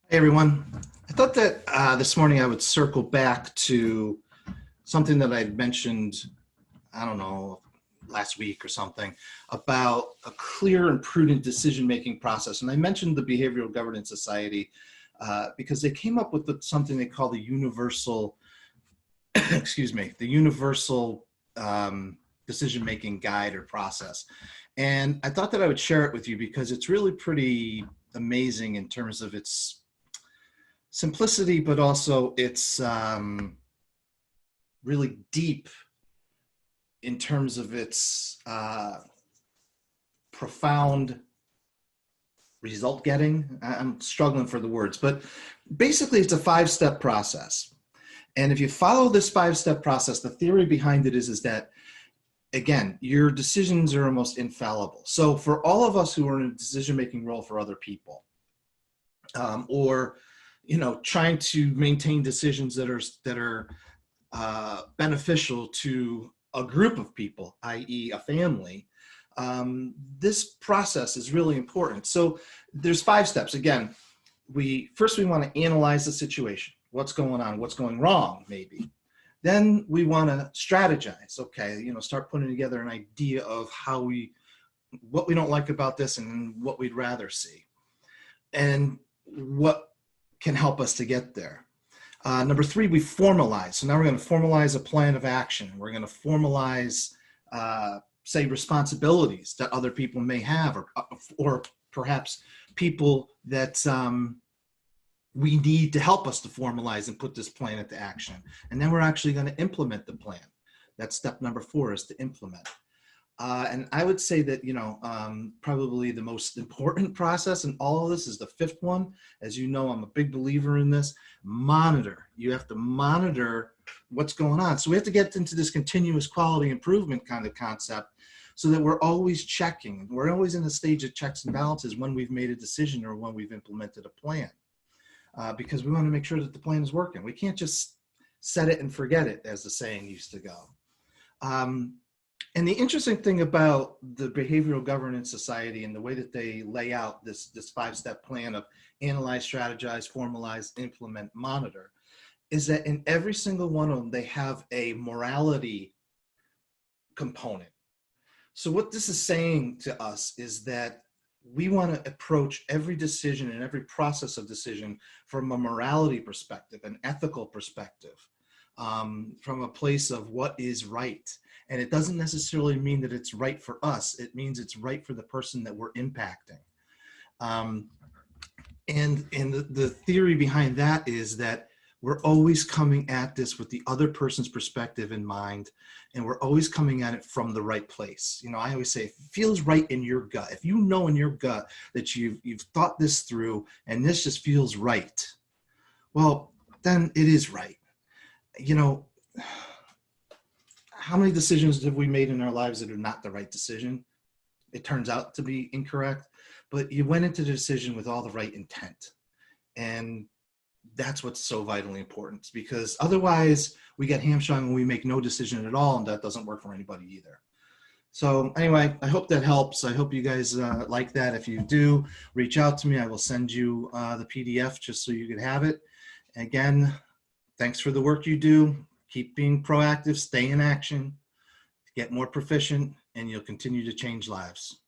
Hey everyone. I thought that this morning I would circle back to something that I mentioned, I don't know, last week or something, about a clear and prudent decision-making process. And I mentioned the Behavioral Governance Society because they came up with something they call the universal, excuse me, the universal decision-making guide or process. And I thought that I would share it with you because it's really pretty amazing in terms of its simplicity, but also it's really deep in terms of its profound result getting. I'm struggling for the words, but basically it's a 5-step process. And if you follow this 5-step process, the theory behind it is that, again, your decisions are almost infallible. So for all of us who are in a decision-making role for other people, or trying to maintain decisions that are beneficial to a group of people, i.e. a family, this process is really important. So there's 5 steps. Again, we want to analyze the situation. What's going on? What's going wrong, maybe. Then we want to strategize. Okay, start putting together an idea of what we don't like about this and what we'd rather see, and what can help us to get there. Number 3, we formalize. So now we're going to formalize a plan of action. We're going to formalize, say, responsibilities that other people may have, or perhaps people that we need to help us to formalize and put this plan into action. And then we're actually going to implement the plan. That's step number 4, is to implement. And I would say that, probably the most important process in all of this is the 5th one. As you know, I'm a big believer in this. Monitor. You have to monitor what's going on. So we have to get into this continuous quality improvement kind of concept so that we're always checking. We're always in a stage of checks and balances when we've made a decision or when we've implemented a plan, because we want to make sure that the plan is working. We can't just set it and forget it, as the saying used to go. And the interesting thing about the Behavioral Governance Society and the way that they lay out this 5-step plan of analyze, strategize, formalize, implement, monitor, is that in every single one of them, they have a morality component. So what this is saying to us is that we want to approach every decision and every process of decision from a morality perspective, an ethical perspective, from a place of what is right. And it doesn't necessarily mean that it's right for us. It means it's right for the person that we're impacting. And the theory behind that is that we're always coming at this with the other person's perspective in mind, and we're always coming at it from the right place. I always say, if it feels right in your gut, if you know in your gut that you've thought this through and this just feels right, well, then it is right. How many decisions have we made in our lives that are not the right decision? It turns out to be incorrect, but you went into the decision with all the right intent. And that's what's so vitally important, because otherwise we get hamstrung when we make no decision at all, and that doesn't work for anybody either. So anyway, I hope that helps. I hope you guys like that. If you do, reach out to me. I will send you the PDF just so you can have it. Again, thanks for the work you do. Keep being proactive, stay in action, get more proficient, and you'll continue to change lives.